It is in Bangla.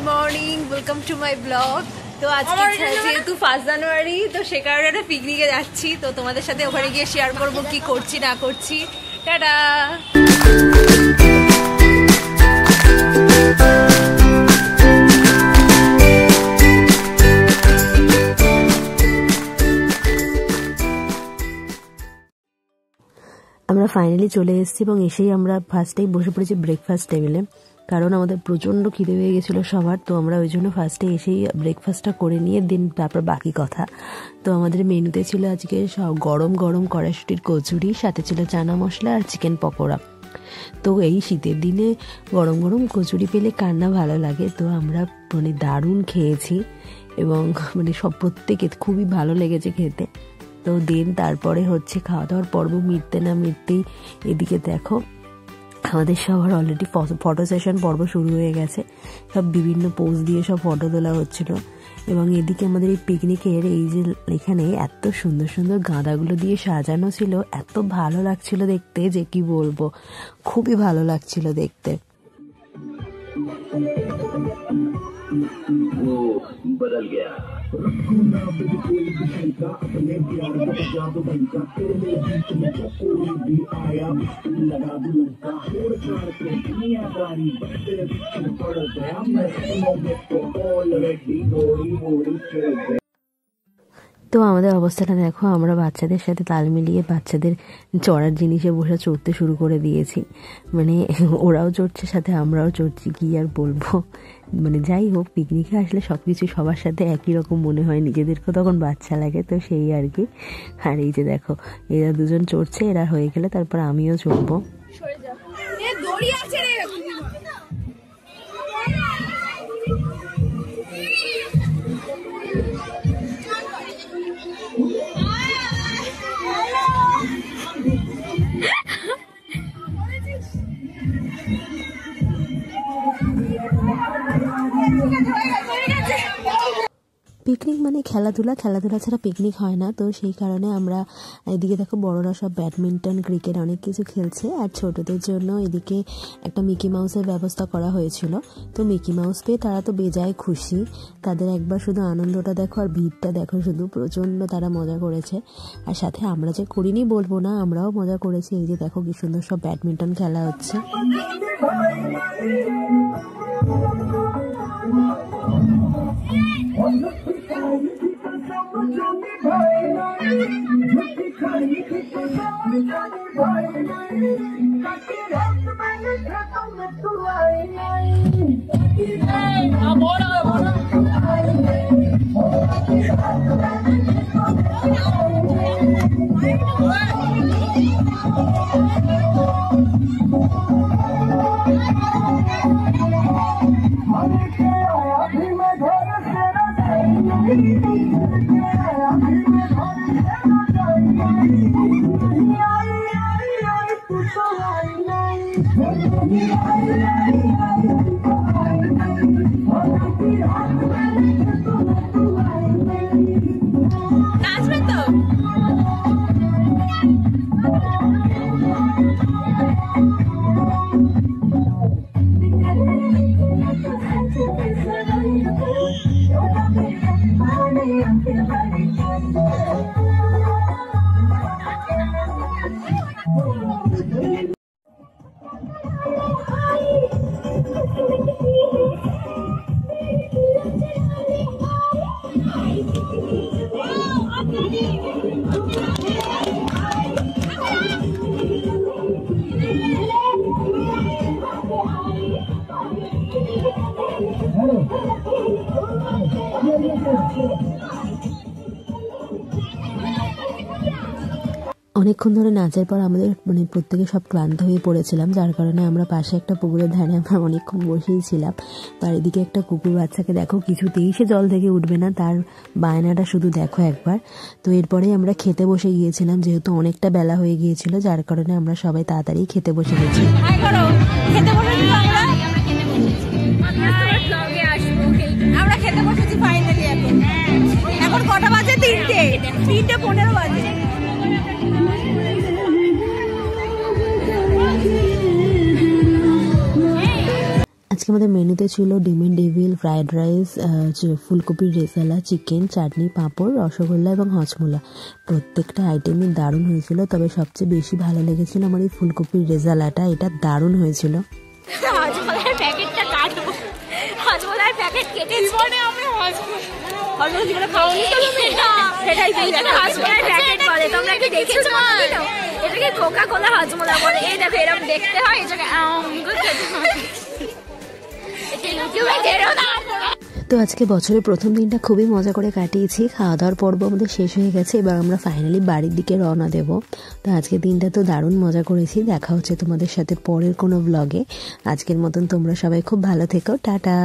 Morning, welcome to my blog. তো আজকে যেহেতু 1 জানুয়ারি, তো সে কারণে একটা পিকনিকে যাচ্ছি। তো তোমাদের সাথে ওখানে গিয়ে শেয়ার করব কি করছি না করছি। টাটা। আমরা ফাইনালি চলে এসেছি এবং এসেই আমরা ফার্স্টেই বসে পড়েছি ব্রেকফাস্ট টেবিলে, কারণ আমাদের প্রচণ্ড খিদে হয়ে গেছিলো সবার। তো আমরা ওই জন্য ফার্স্টে এসেই ব্রেকফাস্টটা করে নিয়ে দিন তারপর বাকি কথা। তো আমাদের মেনুতে ছিল আজকে সব গরম গরম কড়াইশুঁটির কচুরি, সাথে ছিল চানা মশলা আর চিকেন পকোড়া। তো এই শীতের দিনে গরম গরম কচুরি পেলে কার না ভালো লাগে। তো আমরা দারুণ খেয়েছি এবং সব প্রত্যেকে খুবই ভালো লেগেছে খেতে। তো দিন তারপরে হচ্ছে খাওয়া দাওয়ার পর্ব মিটতে না মিটতেই এদিকে দেখো আমাদের সবার অলরেডি ফটো সেশন পর্ব শুরু হয়ে গেছে। সব বিভিন্ন পোজ দিয়ে সব ফটো তোলা হচ্ছিল এবং এদিকে আমাদের এই পিকনিকের এই যে এখানে এত সুন্দর সুন্দর গাঁদাগুলো দিয়ে সাজানো ছিল, এত ভালো লাগছিল দেখতে যে কি বলবো, খুবই ভালো লাগছিল দেখতে। बदल गया তো আমাদের অবস্থাটা দেখো, আমরা বাচ্চাদের সাথে তাল মিলিয়ে বাচ্চাদের চড়ার জিনিসে বসে চড়তে শুরু করে দিয়েছি। ওরাও চড়ছে, সাথে আমরাও চড়ছি, কি আর বলবো। যাই হোক, পিকনিকে আসলে সব কিছু সবার সাথে একই রকম মনে হয়, নিজেদেরকেও তখন বাচ্চা লাগে, তো সেই আর কি। আর এই যে দেখো এরা দুজন চড়ছে, এরা হয়ে গেলে তারপর আমিও চড়বো। পিকনিক খেলাধুলা, খেলাধুলা ছাড়া পিকনিক হয় না। তো সেই কারণে আমরা এদিকে দেখো বড়রা সব ব্যাডমিন্টন, ক্রিকেট অনেক কিছু খেলছে, আর ছোটদের জন্য এদিকে একটা মিকি মাউসের ব্যবস্থা করা হয়েছিল। তো মিকি মাউস পেয়ে তারা তো বেজায় খুশি, তাদের একবার শুধু আনন্দটা দেখো আর ভিড়টা দেখো, শুধু প্রচণ্ড তারা মজা করেছে। আর সাথে আমরা যে করিনি বলবো না, আমরাও মজা করেছি। এই যে দেখো কি সুন্দর সব ব্যাডমিন্টন খেলা হচ্ছে। অনেকক্ষণ ধরে নাচের পর আমাদের প্রত্যেকে সব ক্লান্ত হয়ে পড়েছিলাম, যার কারণে আমরা পাশে একটা পুকুরের ধারে আমরা অনেকক্ষণ বসেইছিলাম। আর এদিকে একটা কুকুর বাচ্চাকে দেখো, কিছুতেই সে জল থেকে উঠবে না, তার বায়নাটা শুধু দেখো একবার। তো এরপরেই আমরা খেতে বসে গিয়েছিলাম, যেহেতু অনেকটা বেলা হয়ে গিয়েছিল, যার কারণে আমরা সবাই তাড়াতাড়ি খেতে বসে গেছি। আমরা খেতে বসেছি ফাইনালি। এখন কটা বাজে? 3:15 বাজে। আজকে আমাদের মেনুতে ছিল ডিমের ডেভিল, ফ্রাইড রাইস, ফুলকপির রেজালা, চিকেন, চাটনি, পাঁপড়, রসগোল্লা এবং হজমোলা। প্রত্যেকটা আইটেমই দারুণ হয়েছিল, তবে সবচেয়ে বেশি ভালো লেগেছিল আমার এই ফুলকপির রেজালাটা, এটা দারুণ হয়েছিল। হজমোলার প্যাকেটটা কাটবো, হজমোলার প্যাকেট কেটে জীবনে আমরা হজমোলা জীবনে খাওনি তো তুমি, সেটাই হজমোলার প্যাকেট বলে, তোমরা কি দেখেছো? এটাকে কোকা কোলা হজমোলা বলে। এই দেখো এরকম দেখতে হয়, এটাকে খেতে হয়। এটা ইউটিউবে দেরো না। তো আজকে বছরের প্রথম দিনটা খুবই মজা করে কাটিয়েছি। খাওয়া দাওয়ার পর্ব আমাদের শেষ হয়ে গেছে, এবার আমরা ফাইনালি বাড়ির দিকে রওনা দেব। তো আজকের দিনটা তো দারুণ মজা করেছি। দেখা হচ্ছে তোমাদের সাথে পরের কোনো ব্লগে। আজকের মতন তোমরা সবাই খুব ভালো থেকো, টাটা।